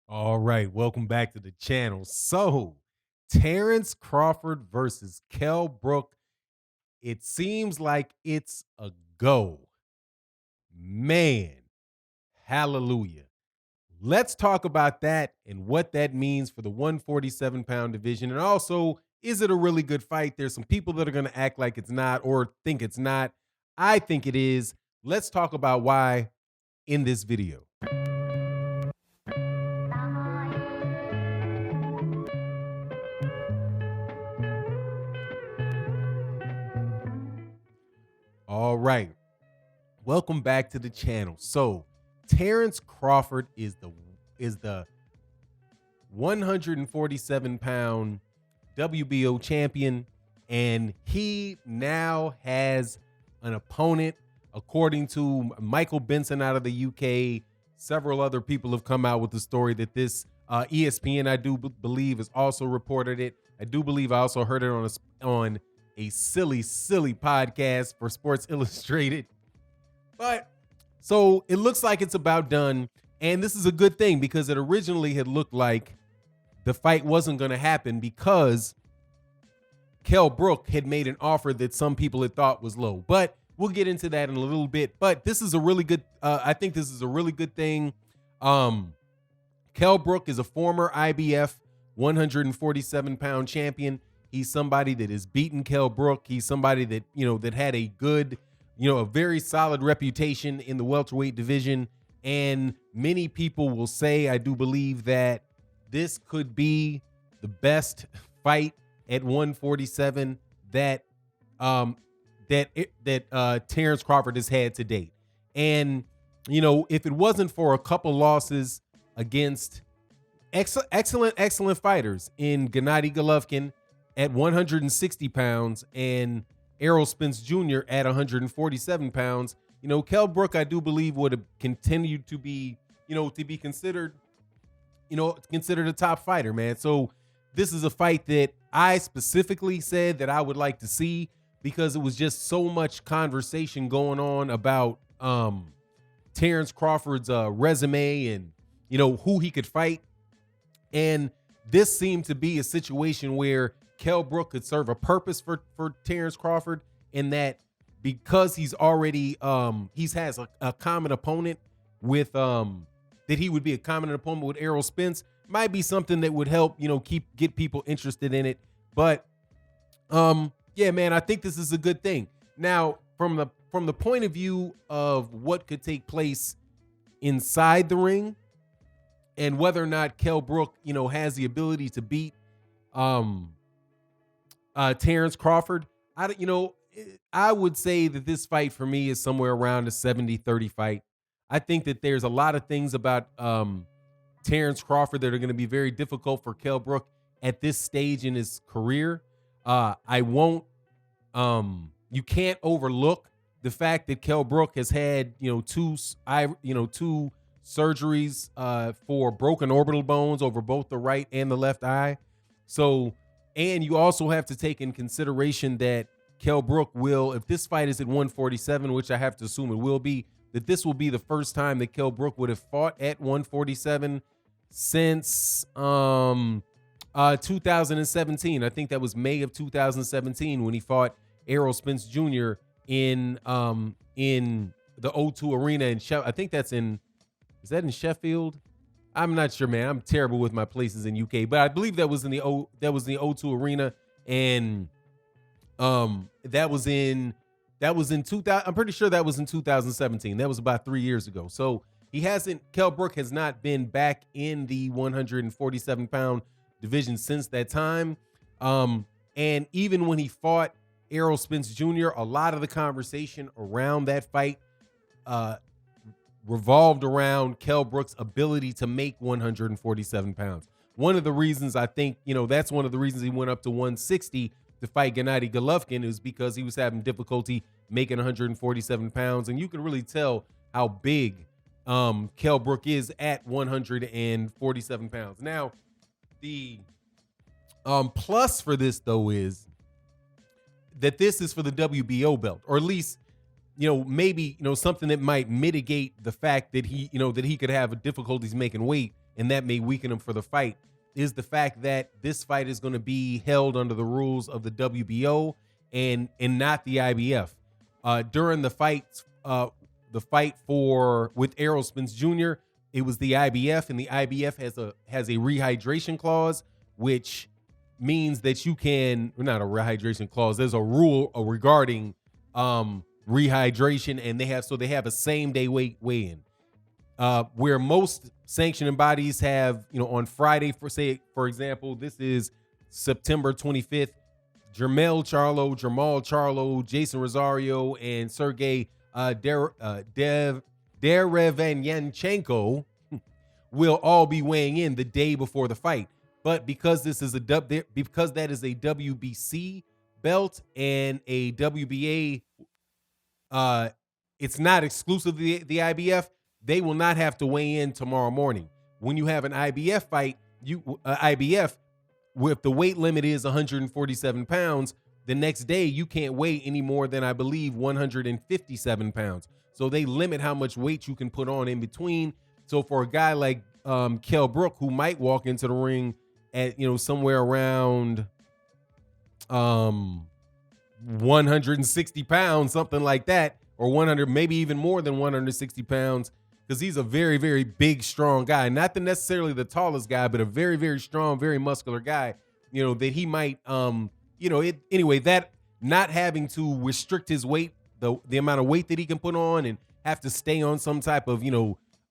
All right, welcome back to the channel. So, Terence Crawford versus Kell Brook. It seems like it's a go. Man, hallelujah. Let's talk about that and what that means for the 147-pound division. And also, is it a really good fight? There's some people that are going to act like it's not or think it's not. I think it is. Let's talk about why in this video. All right. Welcome back to the channel. So, Terence Crawford is the 147-pound WBO champion, and he now has an opponent. According to Michael Benson out of the UK, several other people have come out with the story that this ESPN, I do believe, has also reported it. I do believe I also heard it on a silly podcast for Sports Illustrated. But so it looks like it's about done. And this is a good thing because it originally had looked like the fight wasn't going to happen because Kell Brook had made an offer that some people had thought was low. But we'll get into that in a little bit. But this is a really good, I think this is a really good thing. Kell Brook is a former IBF 147-pound champion. He's somebody that has beaten Kell Brook. He's somebody that, that had a good, a very solid reputation in the welterweight division. And many people will say, I do believe that this could be the best fight at 147 that Terence Crawford has had to date. And, if it wasn't for a couple losses against excellent fighters in Gennady Golovkin at 160 pounds and Errol Spence Jr. at 147 pounds, Kell Brook, I do believe, would have continued to be, considered a top fighter, man. So this is a fight that I specifically said that I would like to see because it was just so much conversation going on about Terence Crawford's resume and, who he could fight. And this seemed to be a situation where Kell Brook could serve a purpose for Terence Crawford in that because he's already he has a common opponent with that he would be a common opponent with Errol Spence might be something that would help, get people interested in it. But yeah, man, I think this is a good thing. Now, from the point of view of what could take place inside the ring and whether or not Kell Brook, has the ability to beat Terence Crawford, I would say that this fight for me is somewhere around a 70-30 fight. I think that there's a lot of things about Terence Crawford that are going to be very difficult for Kell Brook at this stage in his career. You can't overlook the fact that Kell Brook has had, two surgeries for broken orbital bones over both the right and the left eye. So, and you also have to take in consideration that Kell Brook will, if this fight is at 147, which I have to assume it will be, that this will be the first time that Kell Brook would have fought at 147 since 2017. I think that was May of 2017 when he fought Errol Spence Jr. in the O2 Arena in Sheffield. I think is that in Sheffield? I'm not sure, man. I'm terrible with my places in UK, but I believe that was in the O2 Arena, and that was in 2000. I'm pretty sure that was in 2017. That was about 3 years ago. So Kell Brook has not been back in the 147-pound division since that time. And even when he fought Errol Spence Jr., a lot of the conversation around that fight revolved around Kell Brook's ability to make 147 pounds. One of the reasons I think, that's one of the reasons he went up to 160 to fight Gennady Golovkin is because he was having difficulty making 147 pounds. And you can really tell how big Kell Brook is at 147 pounds. Now, the plus for this, though, is that this is for the WBO belt, or at least, maybe, something that might mitigate the fact that he could have difficulties making weight and that may weaken him for the fight, is the fact that this fight is going to be held under the rules of the WBO and not the IBF. During the fight with Errol Spence Jr., it was the IBF, and the IBF has a rehydration clause, which means that you can, not a rehydration clause, there's a rule regarding rehydration, and they have a same day weigh-in. Where most sanctioning bodies have, on Friday, for example, this is September 25th, Jamal Charlo, Jason Rosario, and Sergey Derevanyanchenko will all be weighing in the day before the fight. But because that is a WBC belt and a WBA, it's not exclusive to the IBF. They will not have to weigh in tomorrow morning. When you have an IBF fight, IBF, if the weight limit is 147 pounds, the next day you can't weigh any more than, I believe, 157 pounds. So they limit how much weight you can put on in between. So for a guy like Kell Brook, who might walk into the ring at somewhere around 160 pounds, something like that, or 100, maybe even more than 160 pounds, because he's a very, very big, strong guy. Not necessarily the tallest guy, but a very, very strong, very muscular guy, that he might, that not having to restrict his weight, the amount of weight that he can put on, and have to stay on some type of,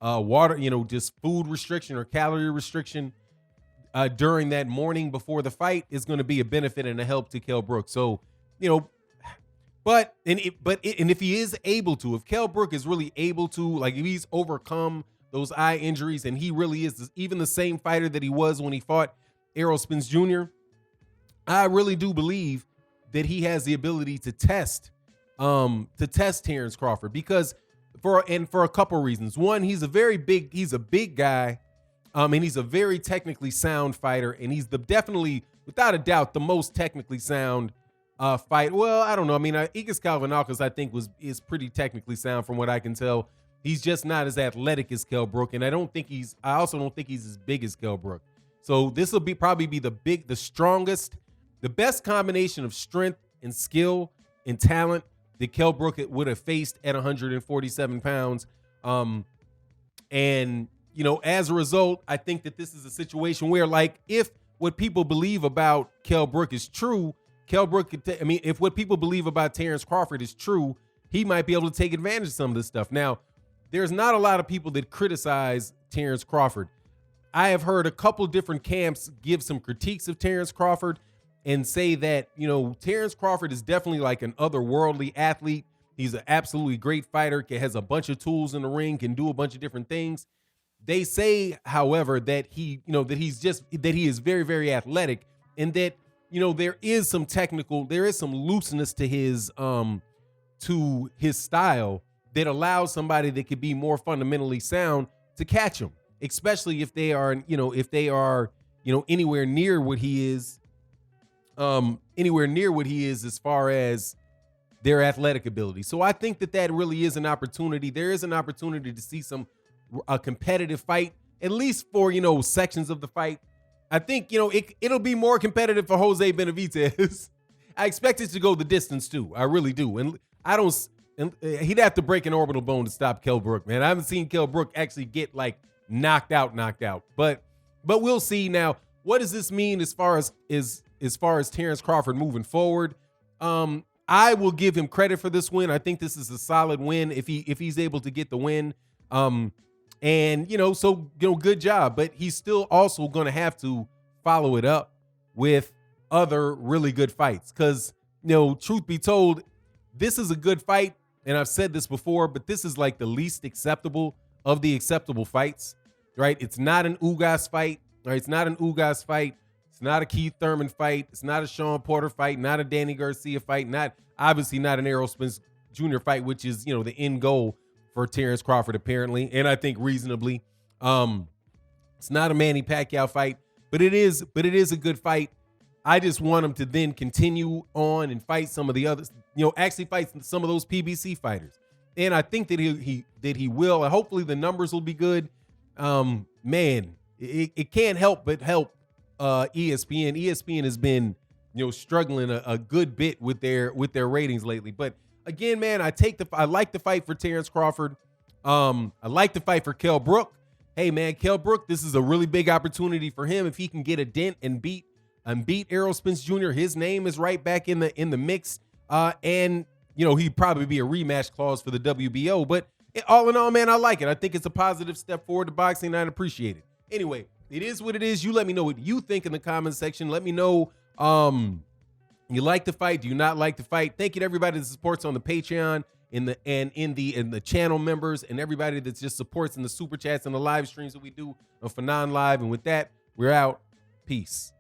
water, just food restriction or calorie restriction during that morning before the fight is going to be a benefit and a help to Kell Brook. So, if he is able to, if Kell Brook is really able to, like, if he's overcome those eye injuries and he really is even the same fighter that he was when he fought Errol Spence Jr., I really do believe that he has the ability to test Terence Crawford, because for a couple reasons. One, he's a big guy, and he's a very technically sound fighter, and he's definitely, without a doubt, the most technically sound fight. Well, I don't know. I mean, Igis Kalvanakis, I think, is pretty technically sound from what I can tell. He's just not as athletic as Kell Brook, and I also don't think he's as big as Kell Brook. So this will probably be the strongest, the best combination of strength and skill and talent that Kell Brook would have faced at 147 pounds. And as a result, I think that this is a situation where, like, if what people believe about Kell Brook is true, Kell Brook if what people believe about Terence Crawford is true, he might be able to take advantage of some of this stuff. Now, there's not a lot of people that criticize Terence Crawford. I have heard a couple different camps give some critiques of Terence Crawford and say that, Terence Crawford is definitely like an otherworldly athlete. He's an absolutely great fighter, has a bunch of tools in the ring, can do a bunch of different things. They say, however, that he is very, very athletic, and that, there is some looseness to his style that allows somebody that could be more fundamentally sound to catch him, especially if they are anywhere near what he is, as far as their athletic ability. So I think that really is an opportunity. There is an opportunity to see a competitive fight, at least for, sections of the fight. I think, it'll be more competitive for Jose Benavidez. I expect it to go the distance too. I really do. And he'd have to break an orbital bone to stop Kell Brook, man. I haven't seen Kell Brook actually get knocked out. But we'll see. Now, what does this mean as far as Terence Crawford moving forward? I will give him credit for this win. I think this is a solid win if he's able to get the win. Good job. But he's still also going to have to follow it up with other really good fights. Because, truth be told, this is a good fight. And I've said this before, but this is like the least acceptable of the acceptable fights, right? It's not an Ugas fight, right? It's not an Ugas fight. It's not a Keith Thurman fight. It's not a Shawn Porter fight, not a Danny Garcia fight, obviously not an Errol Spence Jr. fight, which is, the end goal for Terence Crawford, apparently, and I think reasonably. It's not a Manny Pacquiao fight, but it is a good fight. I just want him to then continue on and fight some of the others, actually fight some of those PBC fighters. And I think that he will, and hopefully the numbers will be good. Man, it can't help but help ESPN. ESPN has been, struggling a good bit with their ratings lately. But again, man, I like the fight for Terence Crawford. I like the fight for Kell Brook. Hey, man, Kell Brook, this is a really big opportunity for him if he can get a dent and beat Errol Spence Jr. His name is right back in the mix. And he'd probably be a rematch clause for the WBO. But all in all, man, I like it. I think it's a positive step forward to boxing, and I appreciate it. Anyway, it is what it is. You let me know what you think in the comment section. Let me know, you like the fight? Do you not like the fight? Thank you to everybody that supports on the Patreon, in the channel members, and everybody that just supports in the super chats and the live streams that we do on Fanon Live. And with that, we're out. Peace.